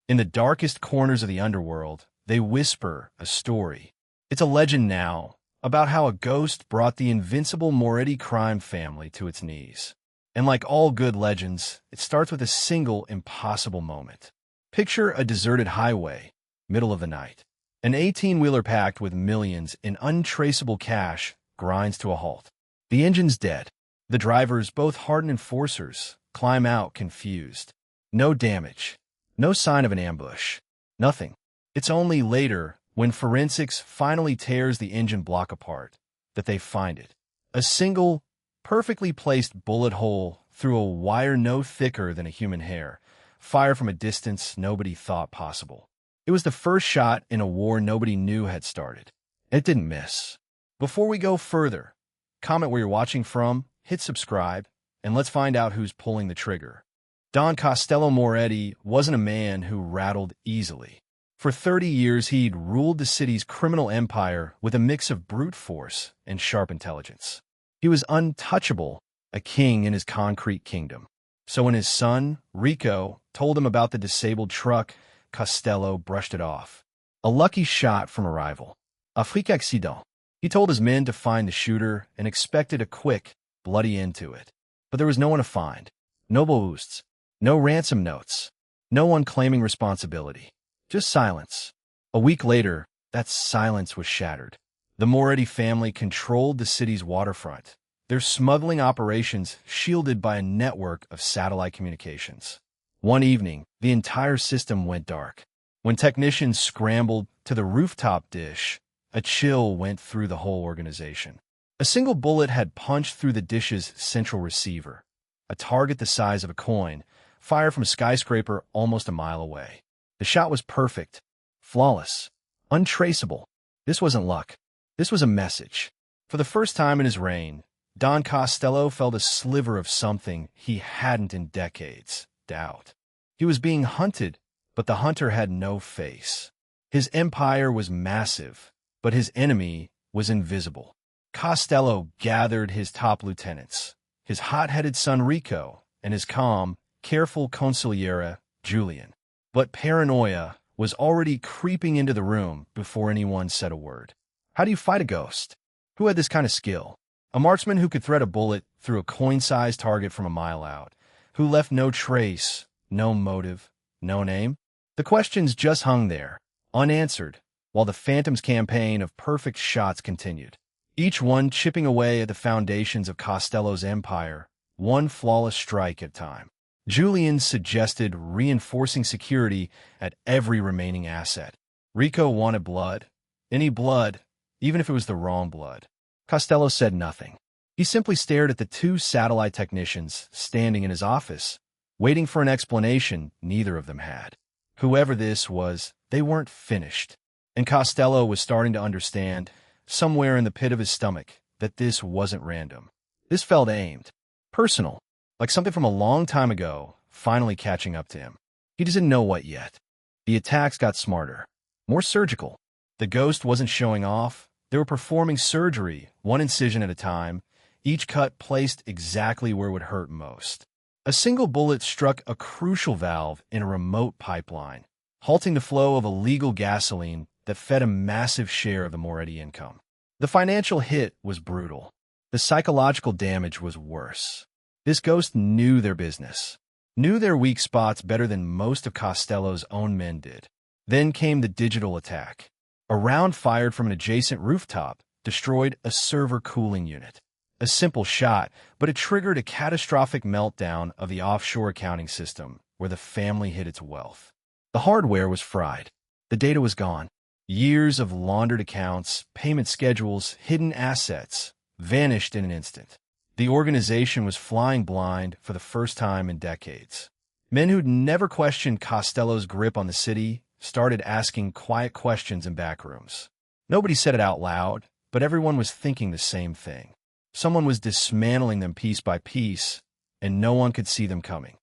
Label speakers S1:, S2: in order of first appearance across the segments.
S1: In the darkest corners of the underworld, they whisper a story. It's a legend now about how a ghost brought the invincible Moretti crime family to its knees. And like all good legends, it starts with a single impossible moment. Picture a deserted highway, middle of the night. An 18-wheeler packed with millions in untraceable cash grinds to a halt. The engine's dead. The drivers, both hardened enforcers, climb out confused. No damage. No sign of an ambush. Nothing. It's only later, when forensics finally tears the engine block apart, that they find it. A single, perfectly placed bullet hole through a wire no thicker than a human hair, fired from a distance nobody thought possible. It was the first shot in a war nobody knew had started. It didn't miss. Before we go further, comment where you're watching from, hit subscribe, and let's find out who's pulling the trigger. Don Costello Moretti wasn't a man who rattled easily. For 30 years, he'd ruled the city's criminal empire with a mix of brute force and sharp intelligence. He was untouchable, a king in his concrete kingdom. So when his son, Rico, told him about the disabled truck, Costello brushed it off. A lucky shot from a rival. A freak accident. He told his men to find the shooter and expected a quick, bloody end to it. But there was no one to find. No boosts. No ransom notes. No one claiming responsibility. Just silence. A week later, that silence was shattered. The Moretti family controlled the city's waterfront, their smuggling operations shielded by a network of satellite communications. One evening, the entire system went dark. When technicians scrambled to the rooftop dish, a chill went through the whole organization. A single bullet had punched through the dish's central receiver, a target the size of a coin, fired from a skyscraper almost a mile away. The shot was perfect, flawless, untraceable. This wasn't luck. This was a message. For the first time in his reign, Don Costello felt a sliver of something he hadn't in decades: doubt. He was being hunted, but the hunter had no face. His empire was massive, but his enemy was invisible. Costello gathered his top lieutenants, his hot-headed son Rico, and his calm, careful consigliere, Julian. But paranoia was already creeping into the room before anyone said a word. How do you fight a ghost? Who had this kind of skill? A marksman who could thread a bullet through a coin-sized target from a mile out, who left no trace, no motive, no name? The questions just hung there, unanswered, while the Phantom's campaign of perfect shots continued, each one chipping away at the foundations of Costello's empire, one flawless strike at a time. Julian suggested reinforcing security at every remaining asset. Rico wanted blood. Any blood, even if it was the wrong blood. Costello said nothing. He simply stared at the two satellite technicians standing in his office, waiting for an explanation neither of them had. Whoever this was, they weren't finished. And Costello was starting to understand, somewhere in the pit of his stomach, that this wasn't random. This felt aimed. Personal. Like something from a long time ago, finally catching up to him. He doesn't know what yet. The attacks got smarter. More surgical. The ghost wasn't showing off. They were performing surgery, one incision at a time, each cut placed exactly where it would hurt most. A single bullet struck a crucial valve in a remote pipeline, halting the flow of illegal gasoline that fed a massive share of the Moretti income. The financial hit was brutal. The psychological damage was worse. This ghost knew their business, knew their weak spots better than most of Costello's own men did. Then came the digital attack. A round fired from an adjacent rooftop destroyed a server cooling unit. A simple shot, but it triggered a catastrophic meltdown of the offshore accounting system where the family hid its wealth. The hardware was fried. The data was gone. Years of laundered accounts, payment schedules, hidden assets vanished in an instant. The organization was flying blind for the first time in decades. Men who'd never questioned Costello's grip on the city started asking quiet questions in back rooms. Nobody said it out loud, but everyone was thinking the same thing. Someone was dismantling them piece by piece, and no one could see them coming.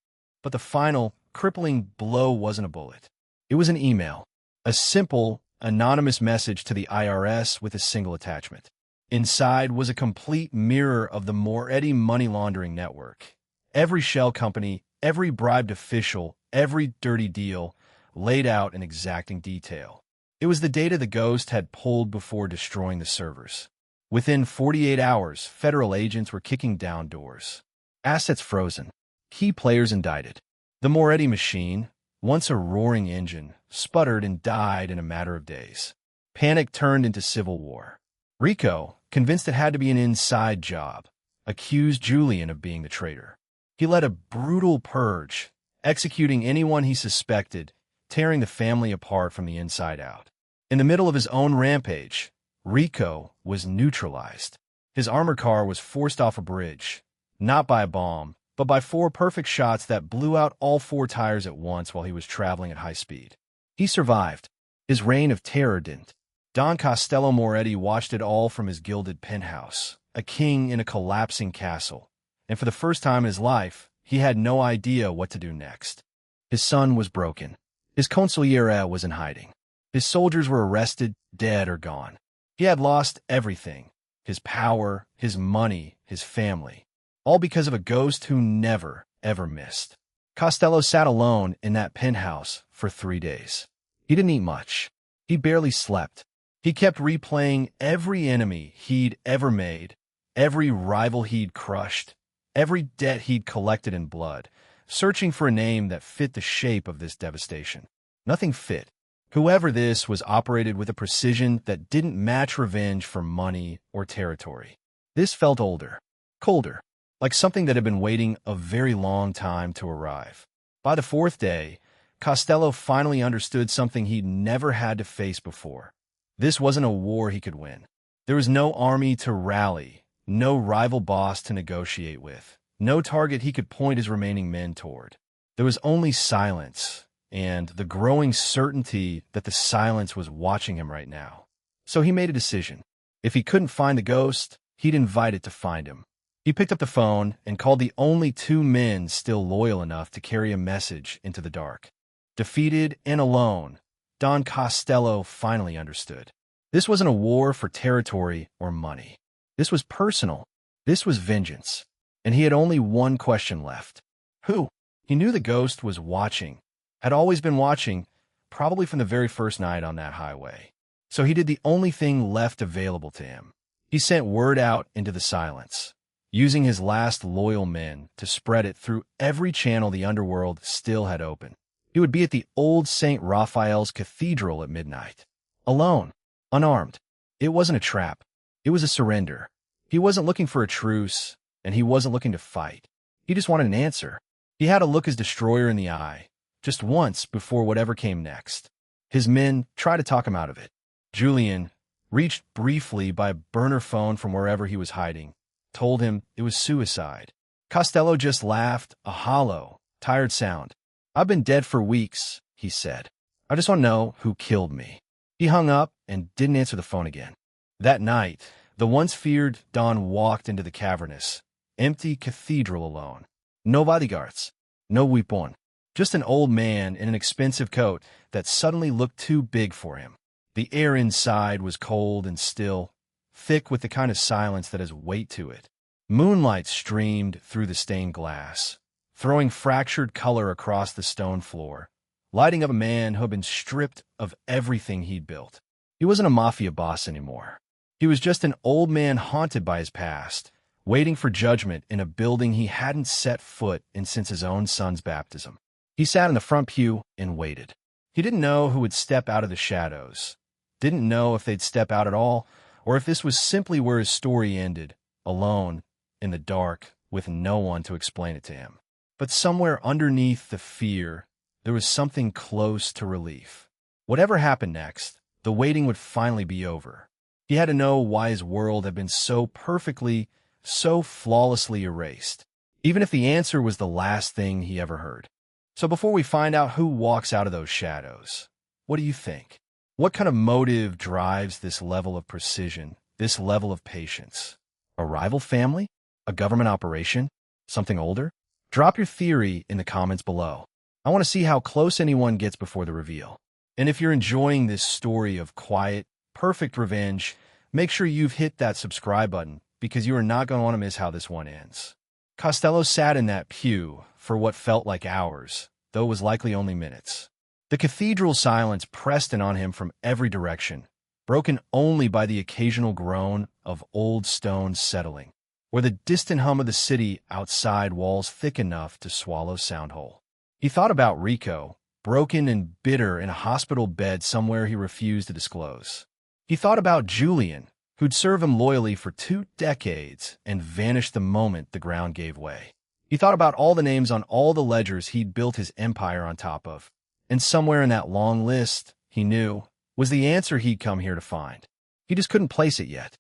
S1: But the final, crippling blow wasn't a bullet. It was an email. A simple, anonymous message to the IRS with a single attachment. Inside was a complete mirror of the Moretti money laundering network. Every shell company, every bribed official, every dirty deal, laid out in exacting detail. It was the data the Ghost had pulled before destroying the servers. Within 48 hours, federal agents were kicking down doors. Assets frozen. Key players indicted. The Moretti machine, once a roaring engine, sputtered and died in a matter of days. Panic turned into civil war. Rico, convinced it had to be an inside job, accused Julian of being the traitor. He led a brutal purge, executing anyone he suspected, tearing the family apart from the inside out. In the middle of his own rampage, Rico was neutralized. His armored car was forced off a bridge, not by a bomb, but by 4 perfect shots that blew out all 4 tires at once while he was traveling at high speed. He survived. His reign of terror didn't. Don Costello Moretti watched it all from his gilded penthouse, a king in a collapsing castle, and for the first time in his life, he had no idea what to do next. His son was broken. His consigliere was in hiding. His soldiers were arrested, dead or gone. He had lost everything: his power, his money, his family, all because of a ghost who never, ever missed. Costello sat alone in that penthouse for 3 days. He didn't eat much. He barely slept. He kept replaying every enemy he'd ever made, every rival he'd crushed, every debt he'd collected in blood, searching for a name that fit the shape of this devastation. Nothing fit. Whoever this was operated with a precision that didn't match revenge for money or territory. This felt older, colder, like something that had been waiting a very long time to arrive. By the 4th day, Costello finally understood something he'd never had to face before. This wasn't a war he could win. There was no army to rally, no rival boss to negotiate with, no target he could point his remaining men toward. There was only silence, and the growing certainty that the silence was watching him right now. So he made a decision. If he couldn't find the ghost, he'd invite it to find him. He picked up the phone and called the only 2 men still loyal enough to carry a message into the dark. Defeated and alone, Don Costello finally understood. This wasn't a war for territory or money. This was personal. This was vengeance. And he had only one question left. Who? He knew the ghost was watching, had always been watching, probably from the very first night on that highway. So he did the only thing left available to him. He sent word out into the silence, using his last loyal men to spread it through every channel the underworld still had open. He would be at the old St. Raphael's Cathedral at midnight. Alone. Unarmed. It wasn't a trap. It was a surrender. He wasn't looking for a truce, and he wasn't looking to fight. He just wanted an answer. He had to look his destroyer in the eye, just once before whatever came next. His men tried to talk him out of it. Julian, reached briefly by a burner phone from wherever he was hiding, told him it was suicide. Costello just laughed, a hollow, tired sound. I've been dead for weeks, he said. I just want to know who killed me. He hung up and didn't answer the phone again. That night, the once feared Don walked into the cavernous, empty cathedral alone. No bodyguards, no weapon, just an old man in an expensive coat that suddenly looked too big for him. The air inside was cold and still, thick with the kind of silence that has weight to it. Moonlight streamed through the stained glass, throwing fractured color across the stone floor, lighting up a man who had been stripped of everything he'd built. He wasn't a mafia boss anymore. He was just an old man haunted by his past, waiting for judgment in a building he hadn't set foot in since his own son's baptism. He sat in the front pew and waited. He didn't know who would step out of the shadows, didn't know if they'd step out at all, or if this was simply where his story ended, alone, in the dark, with no one to explain it to him. But somewhere underneath the fear, there was something close to relief. Whatever happened next, the waiting would finally be over. He had to know why his world had been so perfectly, so flawlessly erased, even if the answer was the last thing he ever heard. So before we find out who walks out of those shadows, what do you think? What kind of motive drives this level of precision, this level of patience? A rival family? A government operation? Something older? Drop your theory in the comments below. I want to see how close anyone gets before the reveal. And if you're enjoying this story of quiet, perfect revenge, make sure you've hit that subscribe button because you are not going to want to miss how this one ends. Costello sat in that pew for what felt like hours, though it was likely only minutes. The cathedral's silence pressed in on him from every direction, broken only by the occasional groan of old stones settling, or the distant hum of the city outside walls thick enough to swallow sound whole. He thought about Rico, broken and bitter in a hospital bed somewhere he refused to disclose. He thought about Julian, who'd served him loyally for 2 decades and vanished the moment the ground gave way. He thought about all the names on all the ledgers he'd built his empire on top of, and somewhere in that long list, he knew, was the answer he'd come here to find. He just couldn't place it yet.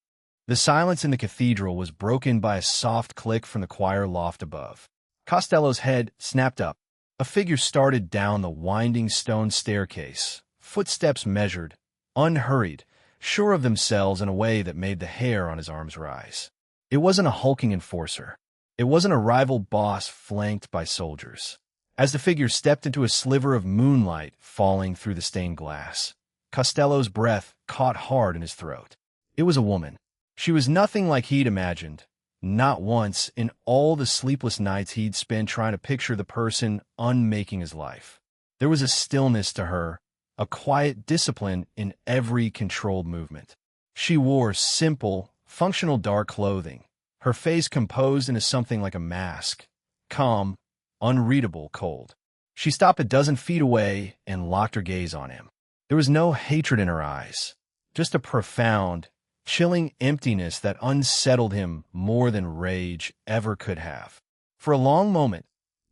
S1: The silence in the cathedral was broken by a soft click from the choir loft above. Costello's head snapped up. A figure started down the winding stone staircase, footsteps measured, unhurried, sure of themselves in a way that made the hair on his arms rise. It wasn't a hulking enforcer. It wasn't a rival boss flanked by soldiers. As the figure stepped into a sliver of moonlight falling through the stained glass, Costello's breath caught hard in his throat. It was a woman. She was nothing like he'd imagined. Not once in all the sleepless nights he'd spent trying to picture the person unmaking his life. There was a stillness to her, a quiet discipline in every controlled movement. She wore simple, functional dark clothing, her face composed into something like a mask, calm, unreadable, cold. She stopped a dozen feet away and locked her gaze on him. There was no hatred in her eyes, just a profound, chilling emptiness that unsettled him more than rage ever could have. For a long moment,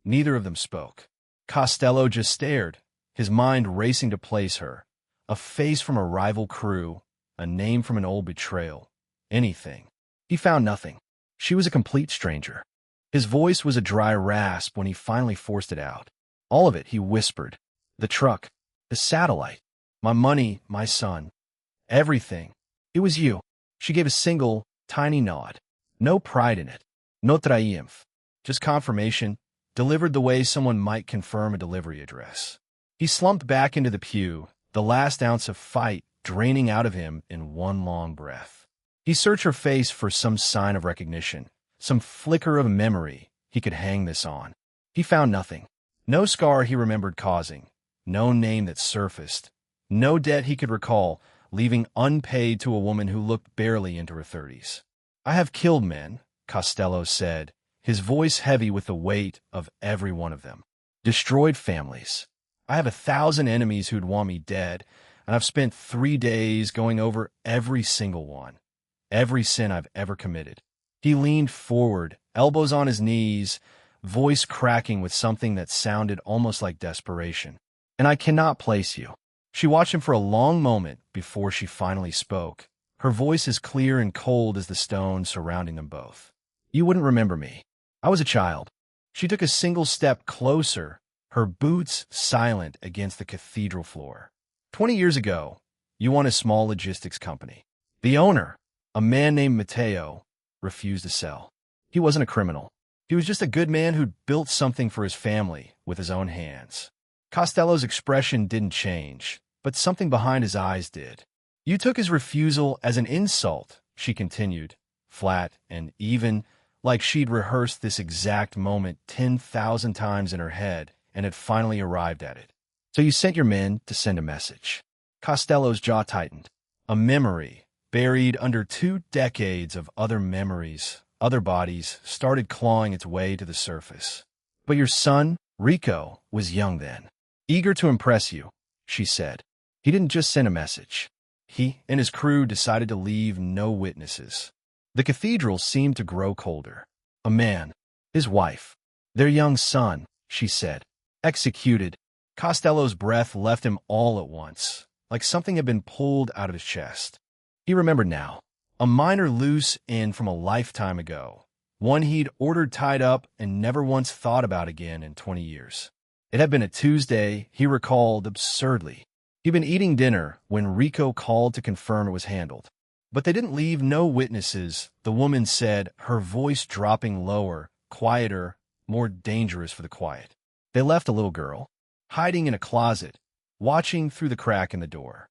S1: neither of them spoke. Costello just stared, his mind racing to place her, a face from a rival crew, a name from an old betrayal, anything. He found nothing. She was a complete stranger. His voice was a dry rasp when he finally forced it out. All of it, he whispered. The truck, the satellite, my money, my son, everything. It was you. She gave a single, tiny nod. No pride in it. No triumph. Just confirmation, delivered the way someone might confirm a delivery address. He slumped back into the pew, the last ounce of fight draining out of him in one long breath. He searched her face for some sign of recognition, some flicker of memory he could hang this on. He found nothing. No scar he remembered causing, no name that surfaced, no debt he could recall, leaving unpaid to a woman who looked barely into her 30s. I have killed men, Costello said, his voice heavy with the weight of every one of them. Destroyed families. I have 1,000 enemies who'd want me dead, and I've spent 3 days going over every single one, every sin I've ever committed. He leaned forward, elbows on his knees, voice cracking with something that sounded almost like desperation. And I cannot place you. She watched him for a long moment before she finally spoke, her voice as clear and cold as the stone surrounding them both. You wouldn't remember me. I was a child. She took a single step closer, her boots silent against the cathedral floor. 20 years ago, you won a small logistics company. The owner, a man named Matteo, refused to sell. He wasn't a criminal. He was just a good man who'd built something for his family with his own hands. Costello's expression didn't change, but something behind his eyes did. You took his refusal as an insult, she continued, flat and even, like she'd rehearsed this exact moment 10,000 times in her head and had finally arrived at it. So you sent your men to send a message. Costello's jaw tightened. A memory, buried under 2 decades of other memories, other bodies, started clawing its way to the surface. But your son, Rico, was young then. Eager to impress you, she said. He didn't just send a message. He and his crew decided to leave no witnesses. The cathedral seemed to grow colder. A man, his wife, their young son, she said. Executed. Costello's breath left him all at once, like something had been pulled out of his chest. He remembered now. A minor loose end from a lifetime ago, one he'd ordered tied up and never once thought about again in 20 years. It had been a Tuesday, he recalled absurdly. He'd been eating dinner when Rico called to confirm it was handled. But they didn't leave no witnesses, the woman said, her voice dropping lower, quieter, more dangerous for the quiet. They left a little girl, hiding in a closet, watching through the crack in the door.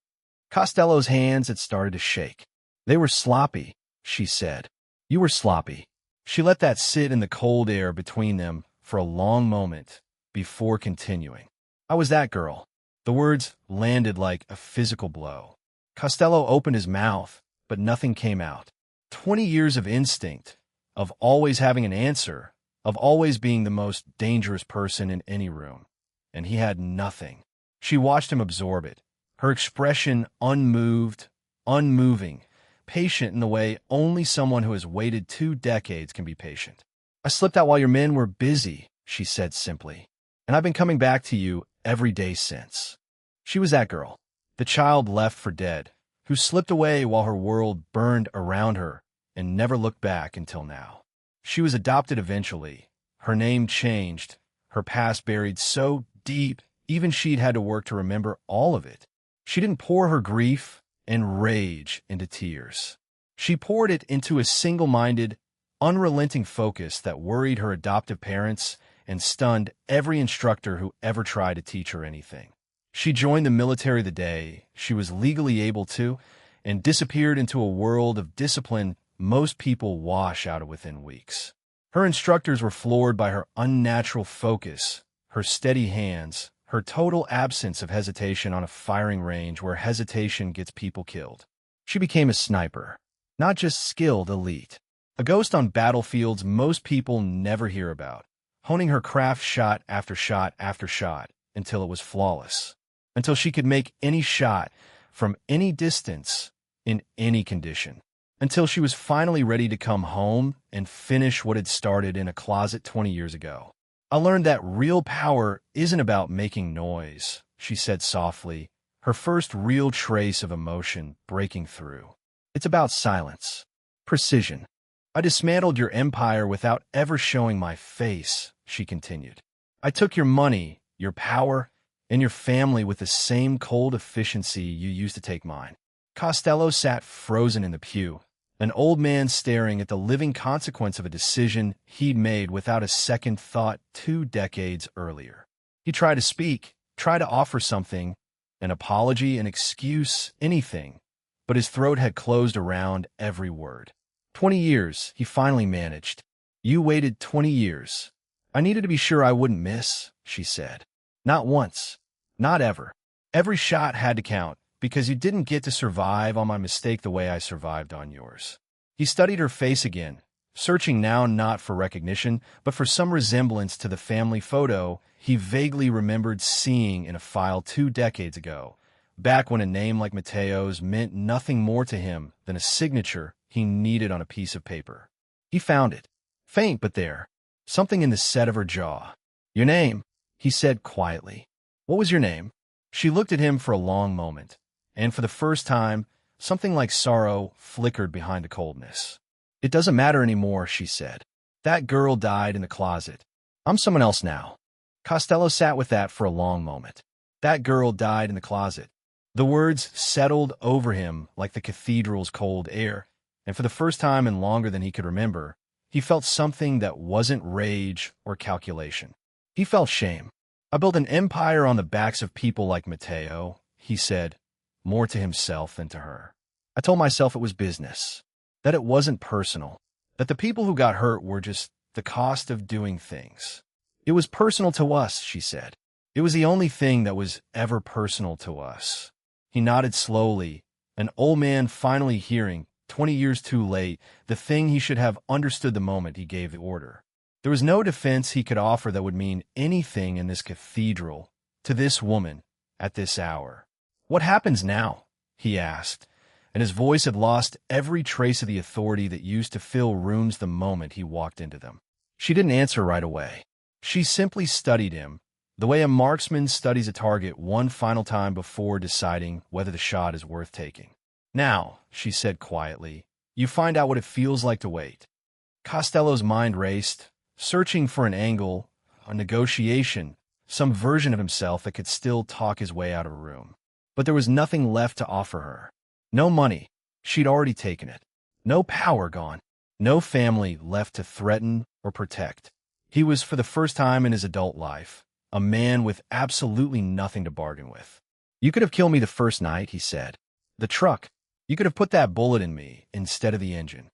S1: Costello's hands had started to shake. They were sloppy, she said. You were sloppy. She let that sit in the cold air between them for a long moment before continuing. I was that girl. The words landed like a physical blow. Costello opened his mouth, but nothing came out. 20 years of instinct, of always having an answer, of always being the most dangerous person in any room. And he had nothing. She watched him absorb it, her expression unmoved, unmoving, patient in the way only someone who has waited 2 decades can be patient. "I slipped out while your men were busy," she said simply, "and I've been coming back to you every day since." She was that girl, the child left for dead, who slipped away while her world burned around her and never looked back until now. She was adopted eventually, her name changed, her past buried so deep even she'd had to work to remember all of it. She didn't pour her grief and rage into tears. She poured it into a single-minded, unrelenting focus that worried her adoptive parents and stunned every instructor who ever tried to teach her anything. She joined the military the day she was legally able to and disappeared into a world of discipline most people wash out of within weeks. Her instructors were floored by her unnatural focus, her steady hands, her total absence of hesitation on a firing range where hesitation gets people killed. She became a sniper, not just skilled elite. A ghost on battlefields most people never hear about, honing her craft shot after shot after shot until it was flawless, until she could make any shot from any distance in any condition, until she was finally ready to come home and finish what had started in a closet 20 years ago. "I learned that real power isn't about making noise," she said softly, her first real trace of emotion breaking through. "It's about silence, precision. I dismantled your empire without ever showing my face," she continued. "I took your money, your power, and your family with the same cold efficiency you used to take mine." Costello sat frozen in the pew, an old man staring at the living consequence of a decision he'd made without a second thought 2 decades earlier. He tried to speak, tried to offer something, an apology, an excuse, anything, but his throat had closed around every word. 20 years, he finally managed. "You waited 20 years. I needed to be sure I wouldn't miss," she said. "Not once. Not ever. Every shot had to count, because you didn't get to survive on my mistake the way I survived on yours." He studied her face again, searching now not for recognition, but for some resemblance to the family photo he vaguely remembered seeing in a file 2 decades ago, back when a name like Mateo's meant nothing more to him than a signature he needed on a piece of paper. He found it, faint but there, something in the set of her jaw. "Your name," he said quietly. "What was your name?" She looked at him for a long moment, and for the first time, something like sorrow flickered behind the coldness. "It doesn't matter anymore," she said. "That girl died in the closet. I'm someone else now." Costello sat with that for a long moment. "That girl died in the closet." The words settled over him like the cathedral's cold air, and for the first time in longer than he could remember, he felt something that wasn't rage or calculation. He felt shame. "I built an empire on the backs of people like Mateo," he said, more to himself than to her. "I told myself it was business, that it wasn't personal, that the people who got hurt were just the cost of doing things." "It was personal to us," she said. "It was the only thing that was ever personal to us." He nodded slowly, an old man finally hearing, 20 years too late, the thing he should have understood the moment he gave the order. There was no defense he could offer that would mean anything in this cathedral, to this woman, at this hour. "What happens now?" he asked, and his voice had lost every trace of the authority that used to fill rooms the moment he walked into them. She didn't answer right away. She simply studied him, the way a marksman studies a target one final time before deciding whether the shot is worth taking. "Now," she said quietly, "you find out what it feels like to wait." Costello's mind raced, searching for an angle, a negotiation, some version of himself that could still talk his way out of a room. But there was nothing left to offer her. No money. She'd already taken it. No power gone. No family left to threaten or protect. He was, for the first time in his adult life, a man with absolutely nothing to bargain with. "You could have killed me the first night," he said. "The truck. You could have put that bullet in me instead of the engine."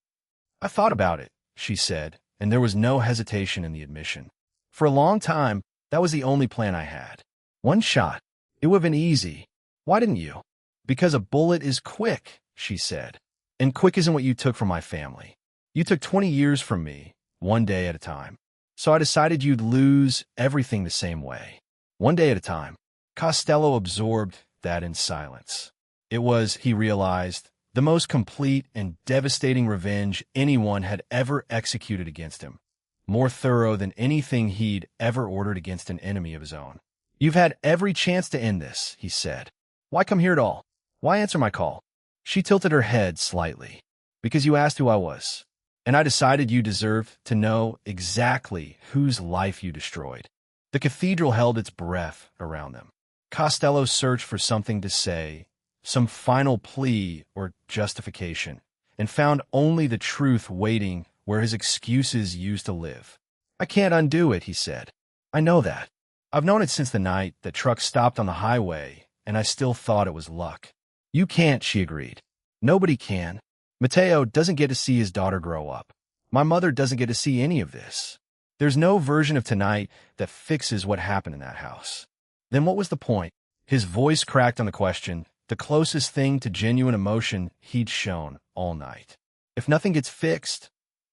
S1: "I thought about it," she said, and there was no hesitation in the admission. "For a long time, that was the only plan I had. One shot. It would have been easy. Why didn't you? Because a bullet is quick, she said. And quick isn't what you took from my family. You took 20 years from me, one day at a time. So I decided you'd lose everything the same way. One day at a time. Costello absorbed that in silence. It was, he realized, the most complete and devastating revenge anyone had ever executed against him. More thorough than anything he'd ever ordered against an enemy of his own. You've had every chance to end this, he said. Why come here at all? Why answer my call? She tilted her head slightly. Because you asked who I was. And I decided you deserved to know exactly whose life you destroyed. The cathedral held its breath around them. Costello searched for something to say, some final plea or justification, and found only the truth waiting where his excuses used to live. I can't undo it, he said. I know that. I've known it since the night that truck stopped on the highway, and I still thought it was luck. You can't, she agreed. Nobody can. Mateo doesn't get to see his daughter grow up. My mother doesn't get to see any of this. There's no version of tonight that fixes what happened in that house. Then what was the point? His voice cracked on the question, the closest thing to genuine emotion he'd shown all night. If nothing gets fixed,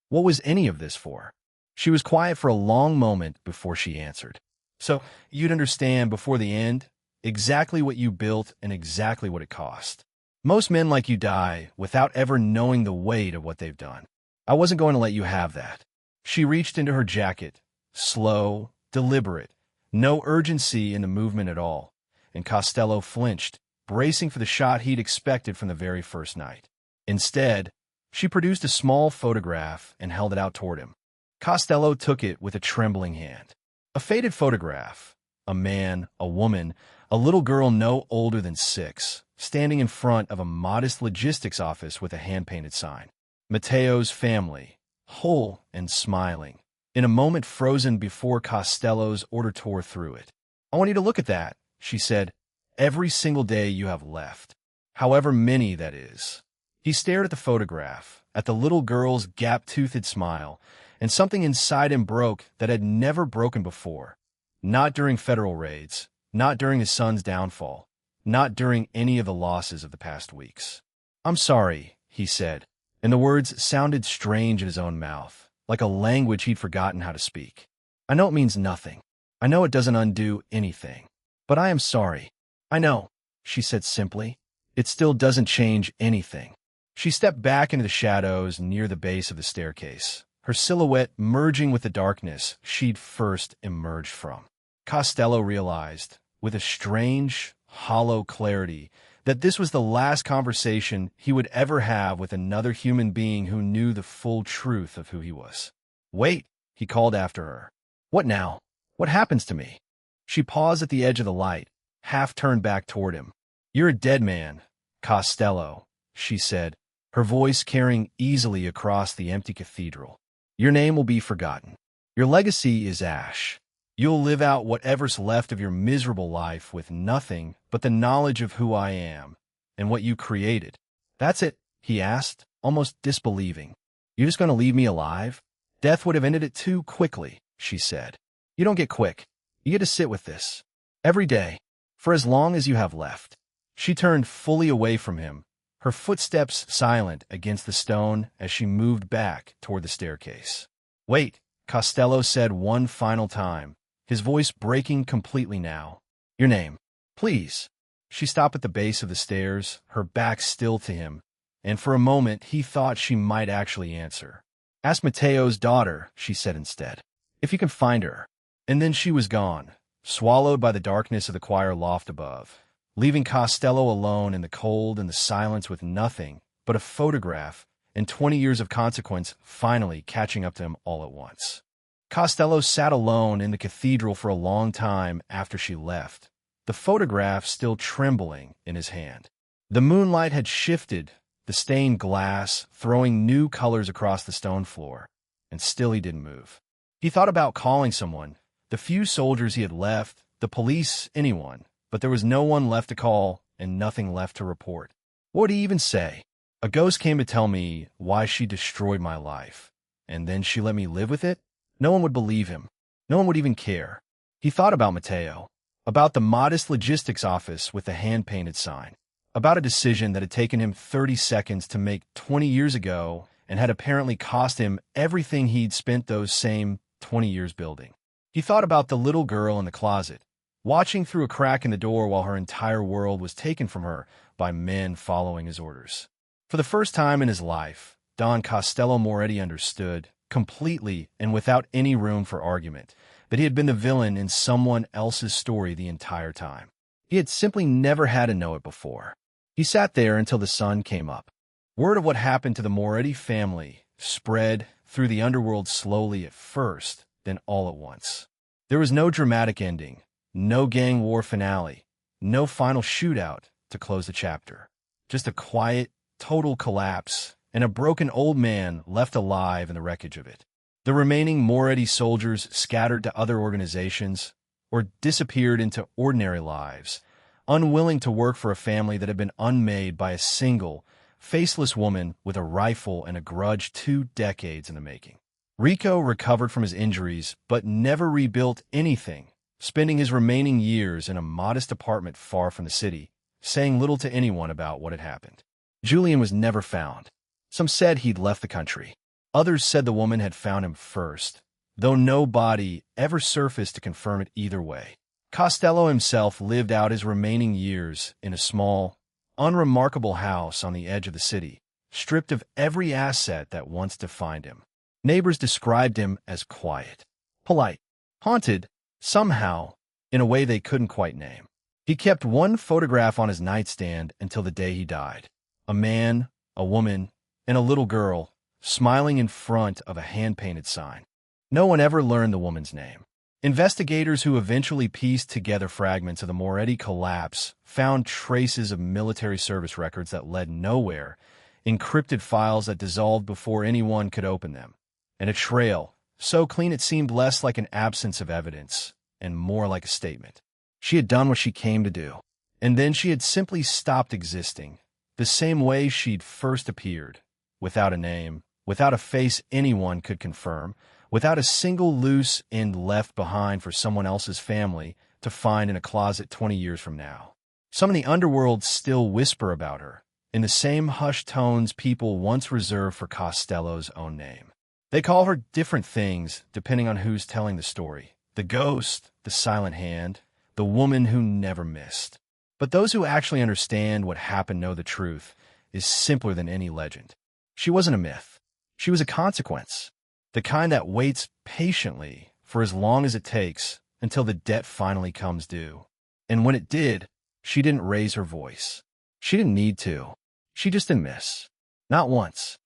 S1: what was any of this for? She was quiet for a long moment before she answered. So you'd understand before the end exactly what you built and exactly what it cost. Most men like you die without ever knowing the weight of what they've done. I wasn't going to let you have that. She reached into her jacket, slow, deliberate, no urgency in the movement at all, and Costello flinched, bracing for the shot he'd expected from the very first night. Instead, she produced a small photograph and held it out toward him. Costello took it with a trembling hand. A faded photograph. A man, a woman, a little girl no older than 6, standing in front of a modest logistics office with a hand-painted sign. Mateo's family, whole and smiling, in a moment frozen before Costello's order tore through it. I want you to look at that, she said, every single day you have left, however many that is. He stared at the photograph, at the little girl's gap-toothed smile, and something inside him broke that had never broken before. Not during federal raids, not during his son's downfall, not during any of the losses of the past weeks. I'm sorry, he said, and the words sounded strange in his own mouth, like a language he'd forgotten how to speak. I know it means nothing. I know it doesn't undo anything. But I am sorry. I know, she said simply. It still doesn't change anything. She stepped back into the shadows near the base of the staircase, her silhouette merging with the darkness she'd first emerged from. Costello realized, with a strange, hollow clarity, that this was the last conversation he would ever have with another human being who knew the full truth of who he was. Wait, he called after her. What now? What happens to me? She paused at the edge of the light, half turned back toward him. You're a dead man, Costello, she said, her voice carrying easily across the empty cathedral. Your name will be forgotten. Your legacy is ash. You'll live out whatever's left of your miserable life with nothing but the knowledge of who I am and what you created. That's it, he asked, almost disbelieving. You're just going to leave me alive? Death would have ended it too quickly, she said. You don't get quick. You get to sit with this. Every day. For as long as you have left. She turned fully away from him, her footsteps silent against the stone as she moved back toward the staircase. Wait, Costello said one final time, his voice breaking completely now. Your name, please. She stopped at the base of the stairs, her back still to him, and for a moment he thought she might actually answer. Ask Mateo's daughter, she said instead, if you can find her. And then she was gone, swallowed by the darkness of the choir loft above, leaving Costello alone in the cold and the silence with nothing but a photograph and 20 years of consequence finally catching up to him all at once. Costello sat alone in the cathedral for a long time after she left, the photograph still trembling in his hand. The moonlight had shifted, the stained glass throwing new colors across the stone floor, and still he didn't move. He thought about calling someone, the few soldiers he had left, the police, anyone, but there was no one left to call and nothing left to report. What would he even say? A ghost came to tell me why she destroyed my life, and then she let me live with it? No one would believe him. No one would even care. He thought about Mateo. about the modest logistics office with the hand-painted sign, about a decision that had taken him 30 seconds to make 20 years ago and had apparently cost him everything he'd spent those same 20 years building. He thought about the little girl in the closet, watching through a crack in the door while her entire world was taken from her by men following his orders. For the first time in his life, Don Costello Moretti understood, completely and without any room for argument, that he had been the villain in someone else's story the entire time. He had simply never had to know it before. He sat there until the sun came up. Word of what happened to the Moretti family spread through the underworld slowly at first, then all at once. There was no dramatic ending, no gang war finale, no final shootout to close the chapter. Just a quiet, total collapse, and a broken old man left alive in the wreckage of it. The remaining Moretti soldiers scattered to other organizations or disappeared into ordinary lives, unwilling to work for a family that had been unmade by a single, faceless woman with a rifle and a grudge 2 decades in the making. Rico recovered from his injuries but never rebuilt anything, spending his remaining years in a modest apartment far from the city, saying little to anyone about what had happened. Julian was never found. Some said he'd left the country. Others said the woman had found him first, though no body ever surfaced to confirm it either way. Costello himself lived out his remaining years in a small, unremarkable house on the edge of the city, stripped of every asset that once defined him. Neighbors described him as quiet, polite, haunted, somehow, in a way they couldn't quite name. He kept one photograph on his nightstand until the day he died. A man, a woman, and a little girl, smiling in front of a hand-painted sign. No one ever learned the woman's name. Investigators who eventually pieced together fragments of the Moretti collapse found traces of military service records that led nowhere, encrypted files that dissolved before anyone could open them, and a trail so clean it seemed less like an absence of evidence and more like a statement. She had done what she came to do, and then she had simply stopped existing, the same way she'd first appeared, without a name, without a face anyone could confirm, without a single loose end left behind for someone else's family to find in a closet 20 years from now. Some in the underworld still whisper about her, in the same hushed tones people once reserved for Costello's own name. They call her different things depending on who's telling the story. The ghost, the silent hand, the woman who never missed. But those who actually understand what happened know the truth is simpler than any legend. She wasn't a myth. She was a consequence. The kind that waits patiently for as long as it takes until the debt finally comes due. And when it did, she didn't raise her voice. She didn't need to. She just didn't miss. Not once.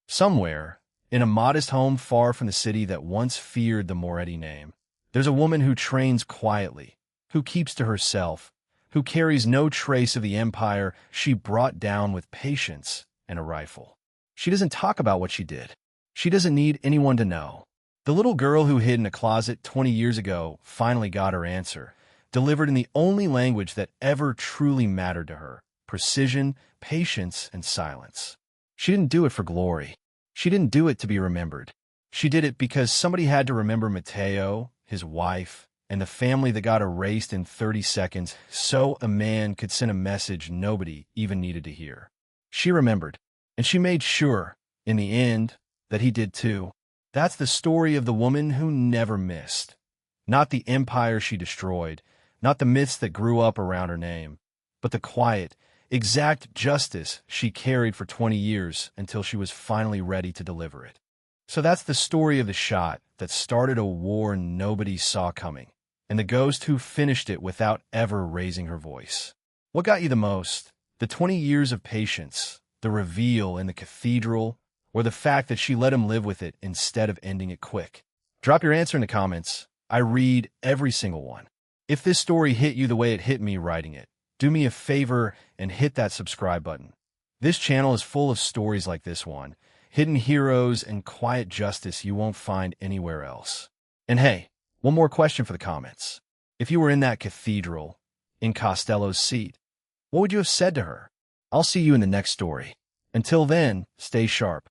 S1: Somewhere, in a modest home far from the city that once feared the Moretti name, there's a woman who trains quietly, who keeps to herself, who carries no trace of the empire she brought down with patience and a rifle. She doesn't talk about what she did. She doesn't need anyone to know. The little girl who hid in a closet 20 years ago finally got her answer, delivered in the only language that ever truly mattered to her: precision, patience, and silence. She didn't do it for glory. She didn't do it to be remembered. She did it because somebody had to remember Mateo, his wife, and the family that got erased in 30 seconds so a man could send a message nobody even needed to hear. She remembered, and she made sure, in the end, that he did too. That's the story of the woman who never missed. Not the empire she destroyed, not the myths that grew up around her name, but the quiet, exact justice she carried for 20 years until she was finally ready to deliver it. So that's the story of the shot that started a war nobody saw coming, and the ghost who finished it without ever raising her voice. What got you the most? The 20 years of patience, the reveal in the cathedral, or the fact that she let him live with it instead of ending it quick? Drop your answer in the comments. I read every single one. If this story hit you the way it hit me writing it, do me a favor and hit that subscribe button. This channel is full of stories like this one, hidden heroes and quiet justice you won't find anywhere else. And hey, one more question for the comments. If you were in that cathedral, in Costello's seat, what would you have said to her? I'll see you in the next story. Until then, stay sharp.